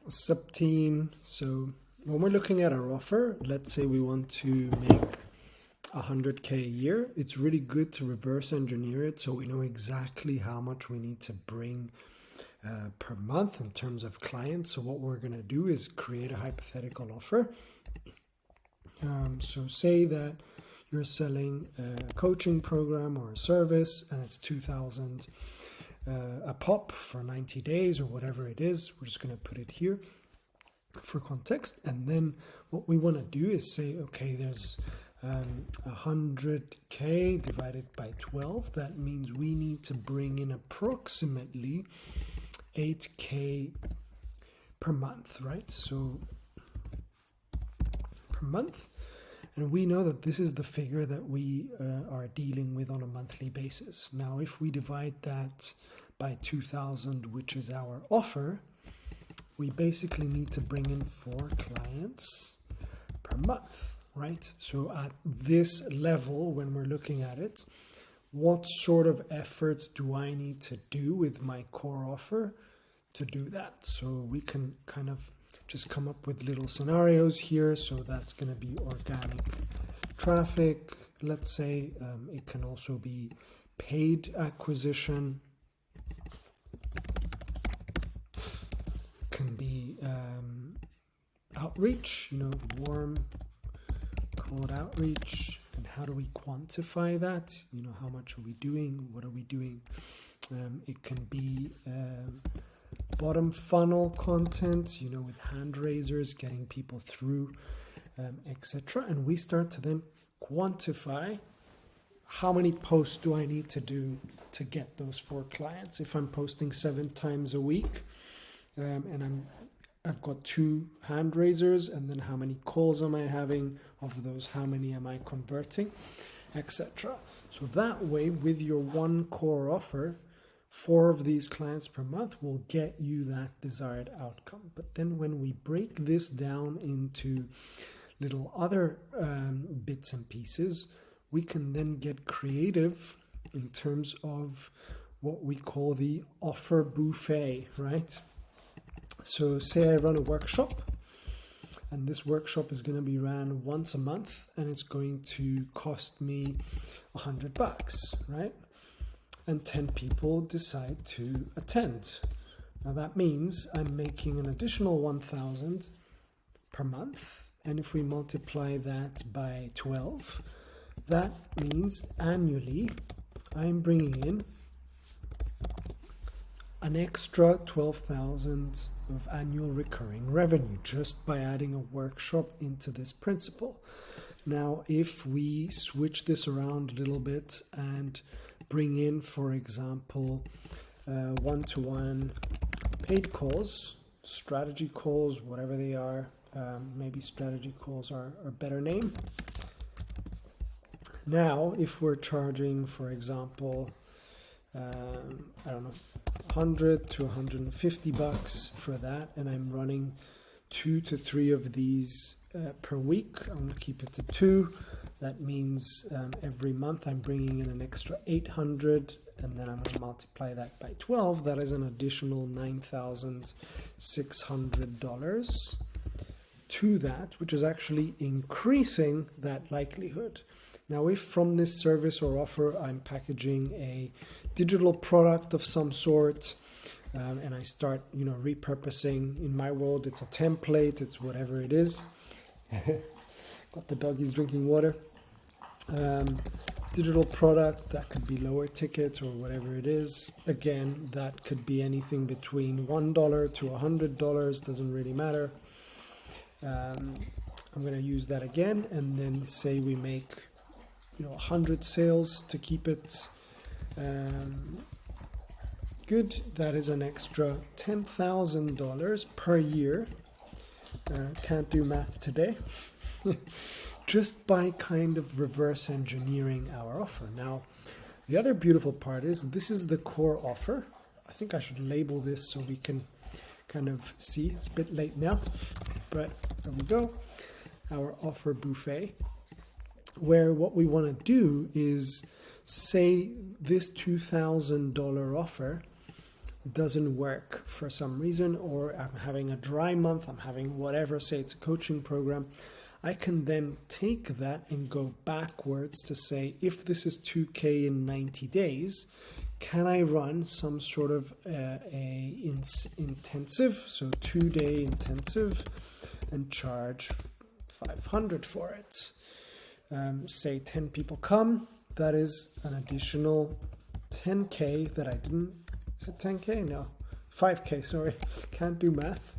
sub-team. So when we're looking at our offer, let's say we want to make 100K a year, it's really good to reverse engineer it so we know exactly how much we need to bring per month in terms of clients. So what we're going to do is create a hypothetical offer. So say that you're selling a coaching program or a service and it's 2,000 a pop for 90 days or whatever it is. We're just going to put it here for context. And then what we want to do is say, okay, there's 100K divided by 12. That means we need to bring in approximately 8K per month, right? So per month. And we know that this is the figure that we are dealing with on a monthly basis. Now, if we divide that by 2,000, which is our offer, we basically need to bring in 4 clients per month, right? So at this level, when we're looking at it, what sort of efforts do I need to do with my core offer to do that? So we can kind of just come up with little scenarios here. So that's going to be organic traffic. Let's say it can also be paid acquisition. Can be outreach, warm, cold outreach. And how do we quantify that? How much are we doing? What are we doing? It can be bottom funnel content, with hand raisers, getting people through, etc. And we start to then quantify how many posts do I need to do to get those 4 clients. If I'm posting 7 times a week, and I've got 2 hand raisers, and then how many calls am I having? Of those, how many am I converting, etc. So that way, with your one core offer, 4 of these clients per month will get you that desired outcome. But then when we break this down into little other bits and pieces, we can then get creative in terms of what we call the offer buffet, right? So say I run a workshop, and this workshop is going to be ran once a month, and it's going to cost me $100, right? And 10 people decide to attend. Now that means I'm making an additional 1,000 per month. And if we multiply that by 12, that means annually I'm bringing in an extra 12,000 of annual recurring revenue just by adding a workshop into this principle. Now, if we switch this around a little bit and bring in, for example, one-to-one paid calls, strategy calls, whatever they are, maybe strategy calls are a better name. Now, if we're charging, for example, I don't know, $100 to $150 for that, and I'm running 2 to 3 of these per week. I'm going to keep it to 2. That means every month I'm bringing in an extra 800, and then I'm going to multiply that by 12. That is an additional $9,600 to that, which is actually increasing that likelihood. Now, if from this service or offer I'm packaging a digital product of some sort, and I start, repurposing, in my world, it's a template, it's whatever it is. Got the doggies drinking water. Digital product, that could be lower tickets or whatever it is. Again, that could be anything between $1 to $100, doesn't really matter. I'm going to use that again, and then say we make 100 sales to keep it good. That is an extra $10,000 per year. Can't do math today. Just by kind of reverse engineering our offer. Now, the other beautiful part is this is the core offer. I think I should label this so we can kind of see. It's a bit late now, but there we go. Our offer buffet, where what we want to do is say this $2,000 offer doesn't work for some reason, or I'm having a dry month, I'm having whatever, say it's a coaching program, I can then take that and go backwards to say, if this is 2K in 90 days, can I run some sort of intensive, so 2-day intensive, and charge 500 for it? Say 10 people come, that is an additional 10K that I didn't, is it 10K? No, 5K, sorry, can't do math.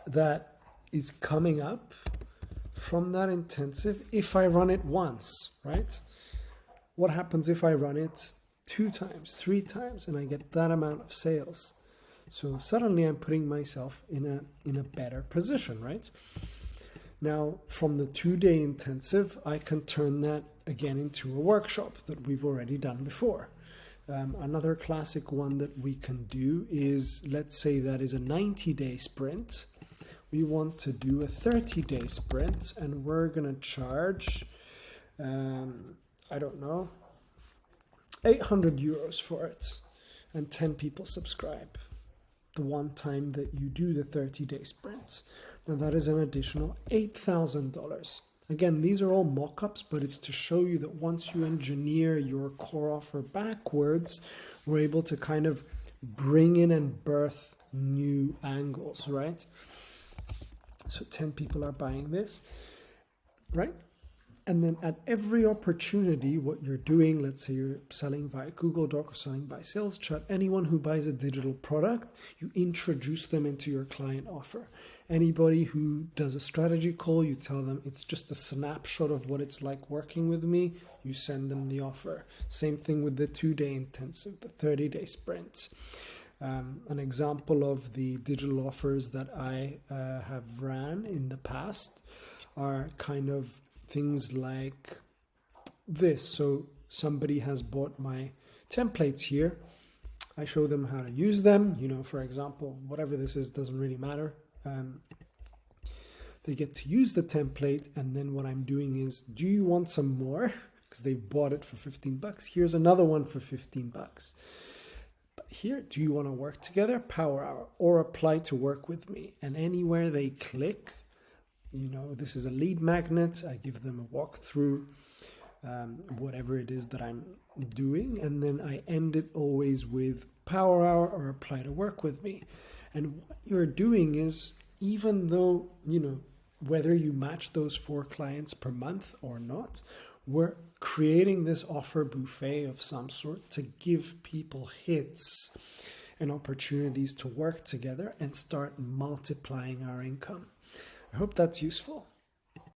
That is coming up from that intensive if I run it once, right? What happens if I run it 2 times, 3 times, and I get that amount of sales? So suddenly I'm putting myself in a better position, right? Now, from the 2-day intensive, I can turn that again into a workshop that we've already done before. Another classic one that we can do is, let's say that is a 90-day sprint. We want to do a 30-day sprint, and we're going to charge, I don't know, 800 euros for it, and 10 people subscribe the one time that you do the 30-day sprints. Now that is an additional $8,000. Again, these are all mock-ups, but it's to show you that once you engineer your core offer backwards, we're able to kind of bring in and birth new angles, right? So 10 people are buying this, right? And then at every opportunity, what you're doing, let's say you're selling via Google Doc or selling by Sales Chat, anyone who buys a digital product, you introduce them into your client offer. Anybody who does a strategy call, you tell them it's just a snapshot of what it's like working with me, you send them the offer. Same thing with the 2-day intensive, the 30-day sprint. An example of the digital offers that I have ran in the past are kind of things like this. So somebody has bought my templates here. I show them how to use them. You know, for example, whatever this is, doesn't really matter. They get to use the template, and then what I'm doing is, do you want some more? Because they bought it for 15 bucks. Here's another one for 15 bucks. But here, do you want to work together? Power hour, or apply to work with me. And anywhere they click, you know, this is a lead magnet. I give them a walkthrough, whatever it is that I'm doing. And then I end it always with power hour or apply to work with me. And what you're doing is, even though, you know, whether you match those 4 clients per month or not, we're creating this offer buffet of some sort to give people hits and opportunities to work together and start multiplying our income. I hope that's useful.